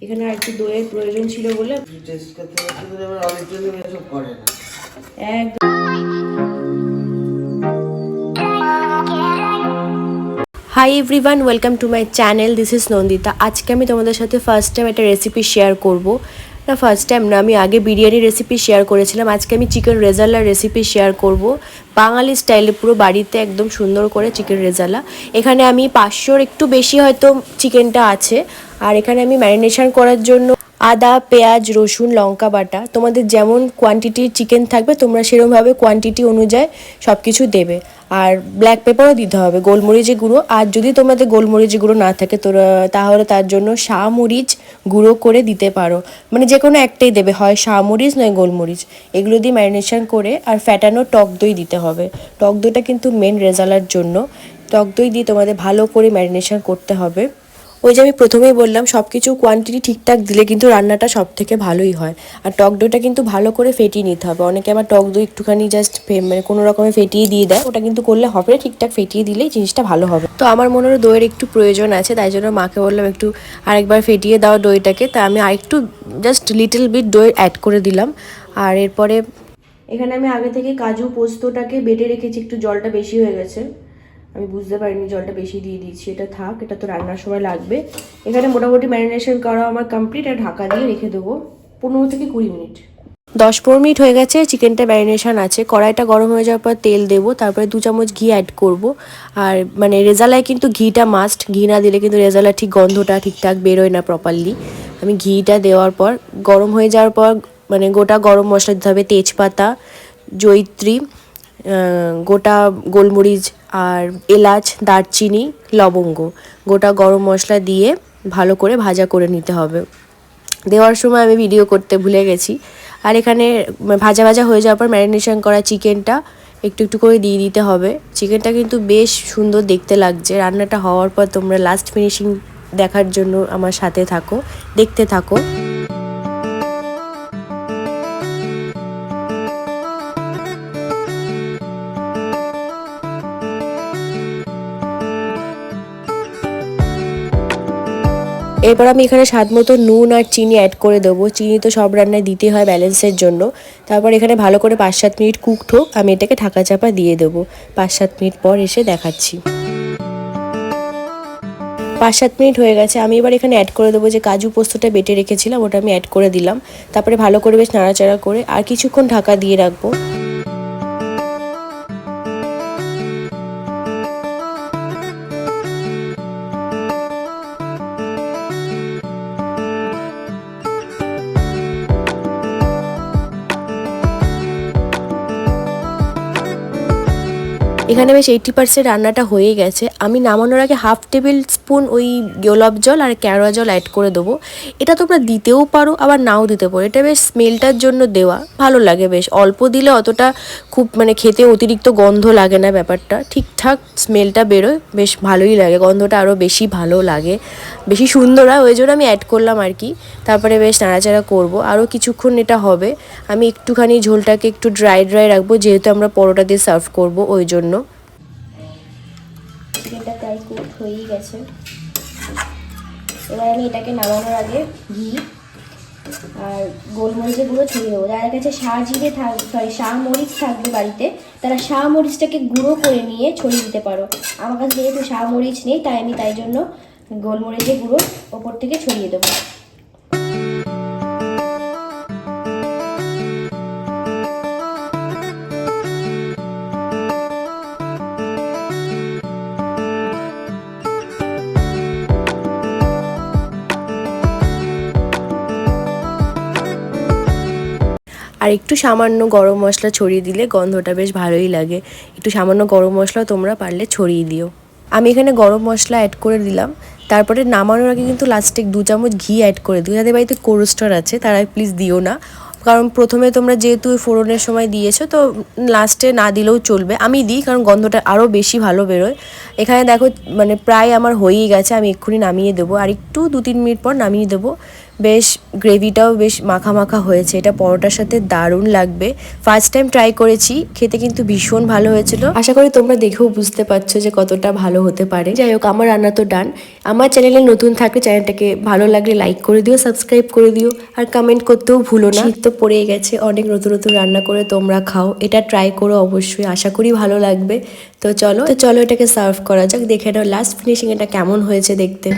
এখানে আর একটু দইয়ের প্রয়োজন ছিল বলে একদম। Hi everyone, welcome to my channel. This is Nandita. আজকে আমি তোমাদের সাথে ফার্স্ট টাইম একটা রেসিপি শেয়ার করব। না, ফার্স্ট টাইম না, আমি আগে বিরিয়ানি রেসিপি শেয়ার করেছিলাম। আজকে আমি চিকেন রেজালার রেসিপি শেয়ার করব, বাঙালি স্টাইলে, পুরো বাড়িতে একদম সুন্দর করে চিকেন রেজালা। এখানে আমি 500-র একটু বেশি হয়তো চিকেনটা আছে। আর এখানে আমি ম্যারিনেশন করার জন্য আদা, পেঁয়াজ, রসুন, লঙ্কা বাটা, তোমাদের যেমন কোয়ান্টিটির চিকেন থাকবে তোমরা সেরকমভাবে কোয়ান্টিটি অনুযায়ী সব কিছু দেবে। আর ব্ল্যাক পেপারও দিতে হবে, গোলমরিচের গুঁড়ো। আর যদি তোমাদের গোলমরিচের গুঁড়ো না থাকে তাহলে তার জন্য শাহমরিচ গুঁড়ো করে দিতে পারো, মানে যে কোনো একটাই দেবে, হয় শাহমরিচ নয় গোলমরিচ। এগুলো দিয়ে ম্যারিনেশন করে আর ফ্যাটানো টক দই দিতে হবে। টক দইটা কিন্তু মেন রেজালার জন্য। টক দই দিয়ে তোমাদের ভালো করে ম্যারিনেশন করতে হবে। ওই যে আমি প্রথমেই বললাম, সব কিছু কোয়ান্টিটি ঠিকঠাক দিলে কিন্তু রান্নাটা সব থেকে ভালোই হয়। আর টক দইটা কিন্তু ভালো করে ফেটিয়ে নিতে হবে। অনেকে আবার টক দই একটুখানি জাস্ট মানে কোনো রকমে ফেটিয়ে দিয়ে দেয়, ওটা কিন্তু করলে হবে না। ঠিকঠাক ফেটিয়ে দিলেই জিনিসটা ভালো হবে। তো আমার মনে হয় দইয়ের একটু প্রয়োজন আছে, তাই জন্য মাকে বললাম একটু আরেকবার ফেটিয়ে দাও দইটাকে। তা আমি আরেকটু জাস্ট লিটল বিট দই অ্যাড করে দিলাম। আর এরপরে এখানে আমি আগে থেকে কাজু পোস্তটাকে বেটে রেখেছি, একটু জলটা বেশি হয়ে গেছে, আমি বুঝতে পারিনি, জলটা বেশি দিয়ে দিয়েছি। এটা থাক, এটা তো রান্নার সময় লাগবে। এখানে মোটামুটি ম্যারিনেশন করা আমার কমপ্লিট। আর ঢাকা দিয়ে রেখে দেবো 15 থেকে 20 মিনিট। 10-15 মিনিট হয়ে গেছে, চিকেনটা ম্যারিনেশন আছে। কড়াইটা গরম হয়ে যাওয়ার পর তেল দেবো, তারপরে 2 চামচ ঘি অ্যাড করব। আর মানে রেজালায় কিন্তু ঘিটা মাস্ট, ঘি না দিলে কিন্তু রেজালা ঠিক গন্ধটা ঠিকঠাক বেরোয় না প্রপারলি। আমি ঘিটা দেওয়ার পর গরম হয়ে যাওয়ার পর মানে গোটা গরম মশলা দিতে হবে, তেজপাতা, জয়িত্রী, গোটা গোলমরিচ আর এলাচ, দারচিনি, লবঙ্গ, গোটা গরম মশলা দিয়ে ভালো করে ভাজা করে নিতে হবে। দেওয়ার সময় আমি ভিডিও করতে ভুলে গেছি। আর এখানে ভাজা ভাজা হয়ে যাওয়ার পর ম্যারিনেশন করা চিকেনটা একটু একটু করে দিয়ে দিতে হবে। চিকেনটা কিন্তু বেশ সুন্দর দেখতে লাগছে। রান্নাটা হওয়ার পর তোমরা লাস্ট ফিনিশিং দেখার জন্য আমার সাথে থাকো, দেখতে থাকো। এরপর আমি এখানে স্বাদ মতো নুন আর চিনি অ্যাড করে দেবো। চিনি তো সব রান্নায় দিতে হয় ব্যালেন্সের জন্য। তারপর এখানে ভালো করে 5-7 মিনিট কুকড হোক, আমি এটাকে ঢাকা চাপা দিয়ে দেবো। 5-7 মিনিট পর এসে দেখাচ্ছি। 5-7 মিনিট হয়ে গেছে। আমি এবার এখানে অ্যাড করে দেবো যে কাজু পোস্তটা বেটে রেখেছিলাম, ওটা আমি অ্যাড করে দিলাম। তারপরে ভালো করে বেশ নাড়াচাড়া করে আর কিছুক্ষণ ঢাকা দিয়ে রাখবো। এখানে বেশ 80% রান্নাটা হয়ে গেছে। আমি নামানোর আগে 1/2 টেবিল স্পুন ওই গোলাপ জল আর কেওড়া জল অ্যাড করে দেবো। এটা তোমরা দিতেও পারো আবার নাও দিতে পারো, এটা বেশ স্মেলটার জন্য দেওয়া, ভালো লাগে। বেশ অল্প দিলে অতটা খুব মানে খেতে অতিরিক্ত গন্ধ লাগে না, ব্যাপারটা ঠিকঠাক স্মেলটা বেরোয়, বেশ ভালোই লাগে, গন্ধটা আরও বেশি ভালো লাগে, বেশি সুন্দর হয়, ওই জন্য আমি অ্যাড করলাম আর কি। তারপরে বেশ নাড়াচাড়া করবো, আরও কিছুক্ষণ এটা হবে। আমি একটুখানি ঝোলটাকে একটু ড্রাই ড্রাই রাখবো, যেহেতু আমরা পরোটা দিয়ে সার্ভ করবো, ওই জন্য। চিকেনটা প্রায় কুক হয়েই গেছে। এবার আমি এটাকে নামানোর আগে ঘি আর গোলমরিচের গুঁড়ো ছড়িয়ে দেবো। যাদের কাছে শাহমরিচ থাকবে বাড়িতে, তারা শাহমরিচটাকে গুঁড়ো করে নিয়ে ছড়িয়ে দিতে পারো। আমার কাছে যেহেতু শাহমরিচ নেই, তাই জন্য গোলমরিচের গুঁড়ো ওপর থেকে ছড়িয়ে দেবো। আর একটু সামান্য গরম মশলা ছড়িয়ে দিলে গন্ধটা বেশ ভালোই লাগে। একটু সামান্য গরম মশলা তোমরা পারলে ছড়িয়ে দিও। আমি এখানে গরম মশলা অ্যাড করে দিলাম। তারপরে নামানোর আগে কিন্তু লাস্টে 2 চামচ ঘি অ্যাড করে দিও। যাদের বাড়িতে কোলেস্ট্রল আছে তারা প্লিজ দিও না, কারণ প্রথমে তোমরা যেহেতু ফোড়নের সময় দিয়েছো, তো লাস্টে না দিলেও চলবে। আমি দিই কারণ গন্ধটা আরও বেশি ভালো বেরোয়। এখানে দেখো মানে প্রায় আমার হয়েই গেছে, আমি এক্ষুনি নামিয়ে দেবো। আর একটু 2-3 মিনিট পর নামিয়ে দেবো। বেশ গ্রেভিটাও বেশ মাখা মাখা হয়েছে। এটা পরোটার সাথে দারুণ লাগবে। ফার্স্ট টাইম ট্রাই করেছি, খেতে কিন্তু ভীষণ ভালো হয়েছিল। আশা করি তোমরা দেখেও বুঝতে পারছো যে কতটা ভালো হতে পারে। যাই হোক, আমার রান্না তো ডান। আমার চ্যানেলে নতুন থাকলে চ্যানেলটাকে ভালো লাগলে লাইক করে দিও, সাবস্ক্রাইব করে দিও, আর কমেন্ট করতেও ভুলো না। শীত তো পড়েই গেছে, অনেক নতুন নতুন রান্না করে তোমরা খাও, এটা ট্রাই করো অবশ্যই, আশা করি ভালো লাগবে। তো চলো এটাকে সার্ভ করা যাক। দেখে নাও লাস্ট ফিনিশিং এটা কেমন হয়েছে দেখতে।